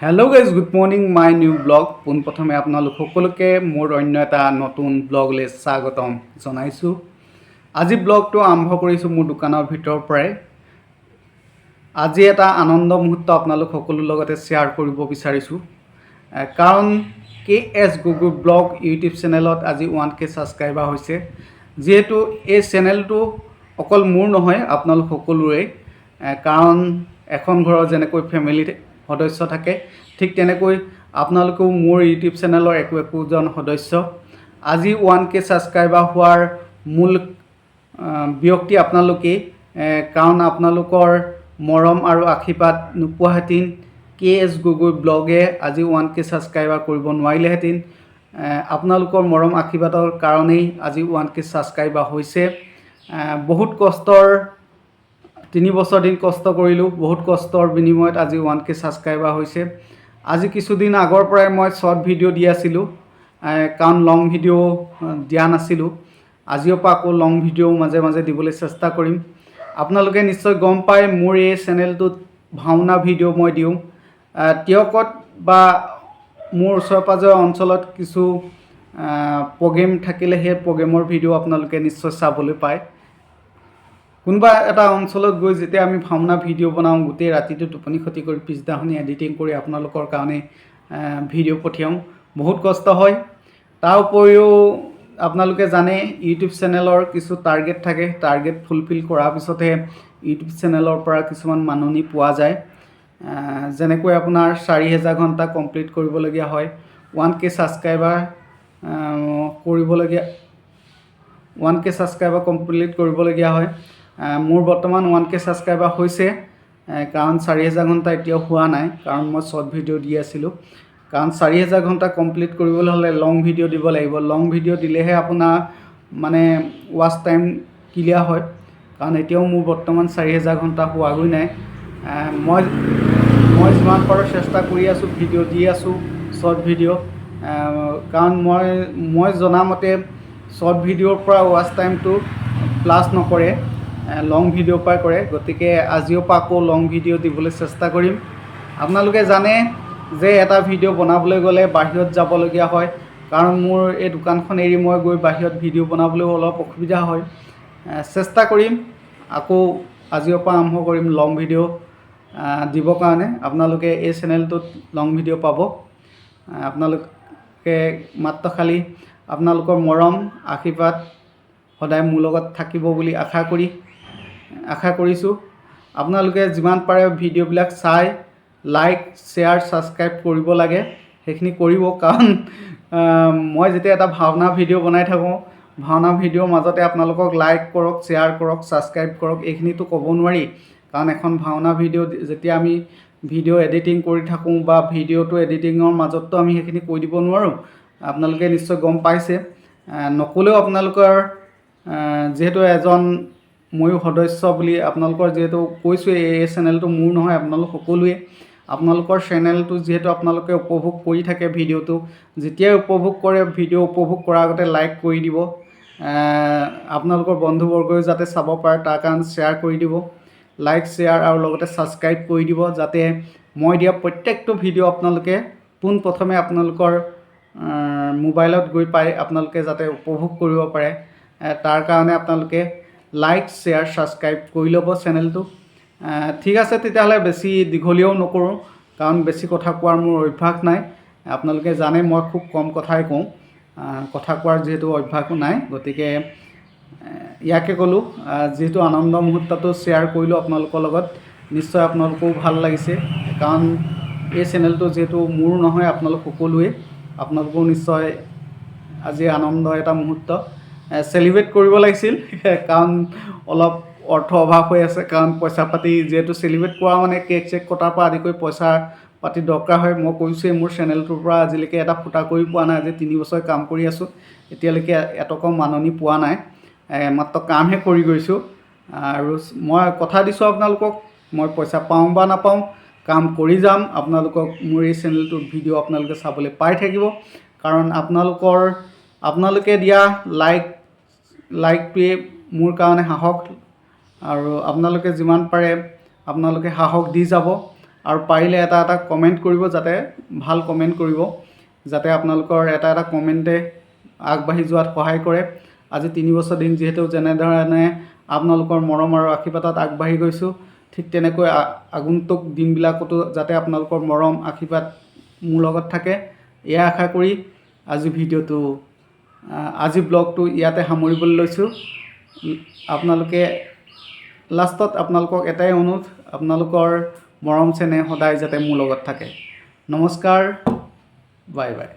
Hello' guys, good morning my new blog. পোনপ্ৰথমে আপোনালোক সকলোকে মোৰ অন্য এটা নতুন ব্লগলৈ স্বাগতম জনাইছোঁ। আজি ব্লগটো আৰম্ভ কৰিছোঁ মোৰ দোকানৰ ভিতৰৰ পৰাই। আজি এটা আনন্দ মুহূৰ্ত আপোনালোক সকলোৰ লগতে শ্বেয়াৰ কৰিব বিচাৰিছোঁ, কাৰণ KS গগৈ ব্লগ ইউটিউব চেনেলত আজি 1K ছাবস্ক্ৰাইবাৰ হৈছে। যিহেতু এই চেনেলটো অকল মোৰ নহয়, আপোনালোক সকলোৰে, কাৰণ এখন ঘৰৰ যেনেকৈ ফেমিলি সদস্য থাকে, ঠিক তেনেকৈ আপোনালোকেও মোৰ ইউটিউব চেনেলৰ একোজন সদস্য। আজি 1K ছাবস্ক্ৰাইবাৰ হোৱাৰ মূল ব্যক্তি আপোনালোকেই, কাৰণ আপোনালোকৰ মৰম আৰু আশীৰ্বাদ নোপোৱাহেঁতেন KS গগৈ ব্লগে আজি 1K ছাবস্ক্ৰাইবাৰ কৰিব নোৱাৰিলেহেঁতেন। আপোনালোকৰ মৰম আশীৰ্বাদৰ কাৰণেই আজি 1K ছাবস্ক্ৰাইবাৰ হৈছে। বহুত কষ্টৰ 3 বছৰ দিন কষ্ট কৰিলোঁ, বহুত কষ্টৰ বিনিময়ত আজি 1K ছাবস্ক্ৰাইবাৰ হৈছে। আজি কিছুদিন আগৰ পৰাই মই শ্বৰ্ট ভিডিঅ' দি আছিলোঁ, কাৰণ লং ভিডিঅ' দিয়া নাছিলোঁ। আজিৰ পৰা আকৌ লং ভিডিঅ' মাজে মাজে দিবলৈ চেষ্টা কৰিম। আপোনালোকে নিশ্চয় গম পায় মোৰ এই চেনেলটোত ভাওনা ভিডিঅ' মই দিওঁ। টিয়কত বা মোৰ ওচৰে পাঁজৰে অঞ্চলত কিছু প্ৰগ্ৰেম থাকিলে সেই প্ৰগ্ৰেমৰ ভিডিঅ' আপোনালোকে নিশ্চয় চাবলৈ পায়। কোনোবা এটা অঞ্চলত গৈ যেতিয়া আমি ভাওনা ভিডিঅ' বনাওঁ, গোটেই ৰাতিটো টোপনি ক্ষতি কৰি পিছদিনাখনি এডিটিং কৰি আপোনালোকৰ কাৰণে ভিডিঅ' পঠিয়াওঁ। বহুত কষ্ট হয়। তাৰ উপৰিও আপোনালোকে জানে ইউটিউব চেনেলৰ কিছু টাৰ্গেট থাকে, টাৰ্গেট ফুলফিল কৰাৰ পিছতহে ইউটিউব চেনেলৰ পৰা কিছুমান মাননি পোৱা যায়। যেনেকৈ আপোনাৰ 4000 ঘণ্টা কমপ্লিট কৰিবলগীয়া হয়, 1K ছাবস্ক্ৰাইবাৰ কমপ্লিট কৰিবলগীয়া হয়। মোৰ বৰ্তমান 1K ছাবস্ক্ৰাইবাৰ হৈছে, কাৰণ 4000 ঘণ্টা এতিয়াও হোৱা নাই, কাৰণ মই শ্বৰ্ট ভিডিঅ' দি আছিলোঁ। কাৰণ 4000 ঘণ্টা কমপ্লিট কৰিবলৈ হ'লে লং ভিডিঅ' দিব লাগিব। লং ভিডিঅ' দিলেহে আপোনাৰ মানে ৱাচ টাইম ক্লিয়াৰ হয়, কাৰণ এতিয়াও মোৰ বৰ্তমান 4000 ঘণ্টা হোৱাগৈ নাই। মই যিমান পাৰোঁ চেষ্টা কৰি আছোঁ, ভিডিঅ' দি আছোঁ, শ্বৰ্ট ভিডিঅ', কাৰণ মই জনামতে শ্বৰ্ট ভিডিঅ'ৰ পৰা ৱাচ টাইমটো প্লাছ নকৰে, লং ভিডিঅ'ৰ পৰাই কৰে। গতিকে আজিৰ পৰা আকৌ লং ভিডিঅ' দিবলৈ চেষ্টা কৰিম। আপোনালোকে জানে যে এটা ভিডিঅ' বনাবলৈ গ'লে বাহিৰত যাবলগীয়া হয়, কাৰণ মোৰ এই দোকানখন এৰি মই গৈ বাহিৰত ভিডিঅ' বনাবলৈও অলপ অসুবিধা হয়। চেষ্টা কৰিম আকৌ আজিৰ পৰা আৰম্ভ কৰিম লং ভিডিঅ' দিবৰ কাৰণে। আপোনালোকে এই চেনেলটোত লং ভিডিঅ' পাব। আপোনালোকে মাত্ৰ খালী আপোনালোকৰ মৰম আশীৰ্বাদ সদায় মোৰ লগত থাকিব বুলি আশা কৰিছোঁ। আপোনালোকে যিমান পাৰে ভিডিঅ'বিলাক চাই লাইক, শ্বেয়াৰ, ছাবস্ক্ৰাইব কৰিব লাগে। সেইখিনি কৰিব, কাৰণ মই যেতিয়া এটা ভাওনা ভিডিঅ' বনাই থাকোঁ, ভাওনা ভিডিঅ'ৰ মাজতে আপোনালোকক লাইক কৰক, শ্বেয়াৰ কৰক, ছাবস্ক্ৰাইব কৰক, এইখিনিতো ক'ব নোৱাৰি। কাৰণ এখন ভাওনা ভিডিঅ' যেতিয়া আমি ভিডিঅ' এডিটিং কৰি থাকোঁ বা ভিডিঅ'টো এডিটিঙৰ মাজততো আমি সেইখিনি কৈ দিব নোৱাৰোঁ। আপোনালোকে নিশ্চয় গম পাইছে। নক'লেও আপোনালোকৰ যিহেতু এজন ময়ো সদস্য বুলি আপোনালোকৰ যিহেতু কৈছোঁ, এই চেনেলটো মোৰ নহয়, আপোনালোক সকলোৱে আপোনালোকৰ চেনেলটো যিহেতু আপোনালোকে উপভোগ কৰি থাকে ভিডিঅ'টো, যেতিয়াই উপভোগ কৰে ভিডিঅ' উপভোগ কৰাৰ আগতে লাইক কৰি দিব। আপোনালোকৰ বন্ধুবৰ্গই যাতে চাব পাৰে তাৰ কাৰণে শ্বেয়াৰ কৰি দিব। লাইক, শ্বেয়াৰ আৰু লগতে ছাবস্ক্ৰাইব কৰি দিব, যাতে মই দিয়া প্ৰত্যেকটো ভিডিঅ' আপোনালোকে পোনপ্ৰথমে আপোনালোকৰ মোবাইলত গৈ পাই আপোনালোকে যাতে উপভোগ কৰিব পাৰে। তাৰ কাৰণে আপোনালোকে লাইক, শ্বেয়াৰ, ছাবস্ক্ৰাইব কৰি ল'ব চেনেলটো। ঠিক আছে, তেতিয়াহ'লে বেছি দীঘলীয়াও নকৰোঁ, কাৰণ বেছি কথা কোৱাৰ মোৰ অভ্যাস নাই। আপোনালোকে জানে মই খুব কম কথাই কওঁ, কথা কোৱাৰ যিহেতু অভ্যাসো নাই। গতিকে ইয়াকে ক'লোঁ, যিহেতু আনন্দ মুহূৰ্তটো শ্বেয়াৰ কৰিলোঁ আপোনালোকৰ লগত। নিশ্চয় আপোনালোকৰো ভাল লাগিছে, কাৰণ এই চেনেলটো যিহেতু মোৰ নহয়, আপোনালোক সকলোৱে, আপোনালোকেও নিশ্চয় আজি আনন্দ এটা মুহূৰ্ত চেলিব্ৰেট কৰিব লাগিছিল, কাৰণ অলপ অৰ্থ অভাৱ হৈ আছে। কাৰণ পইচা পাতি যিহেতু চেলিব্ৰেট কৰা মানে কেক চেক কটাৰ পৰা আদি কৰি পইচা পাতি দৰকাৰ হয়। মই কৈছোঁৱেই মোৰ চেনেলটোৰ পৰা আজিলৈকে এটা ফুটা কৰি পোৱা নাই। আজি 3 বছৰ কাম কৰি আছোঁ, এতিয়ালৈকে এটকাও মাননি পোৱা নাই, মাত্ৰ কামহে কৰি গৈছোঁ। আৰু মই কথা দিছোঁ আপোনালোকক, মই পইচা পাওঁ বা নাপাওঁ, কাম কৰি যাম। আপোনালোকক মোৰ এই চেনেলটোৰ ভিডিঅ' আপোনালোকে চাবলৈ পাই থাকিব, কাৰণ আপোনালোকে দিয়া লাইকটোৱে মোৰ কাৰণে সাহস, আৰু আপোনালোকে যিমান পাৰে আপোনালোকে সাহস দি যাব। আৰু পাৰিলে এটা কমেণ্ট কৰিব, যাতে ভাল কমেণ্ট কৰিব, যাতে আপোনালোকৰ এটা কমেণ্টে আগবাঢ়ি যোৱাত সহায় কৰে। আজি 3 বছৰ দিন যিহেতু যেনেধৰণে আপোনালোকৰ মৰম আৰু আশীৰ্বাদত আগবাঢ়ি গৈছোঁ, ঠিক তেনেকৈ আগন্তুক দিনবিলাকতো যাতে আপোনালোকৰ মৰম আশীৰ্বাদ মোৰ লগত থাকে, এয়া আশা কৰি আজি ব্লগটো ইয়াতে সামৰিবলৈ লৈছোঁ। আপোনালোকে লাষ্টত আপোনালোকক এটাই অনুৰোধ, আপোনালোকৰ মৰম চেনেহ সদায় যাতে মোৰ লগত থাকে। নমস্কাৰ, বাই বাই।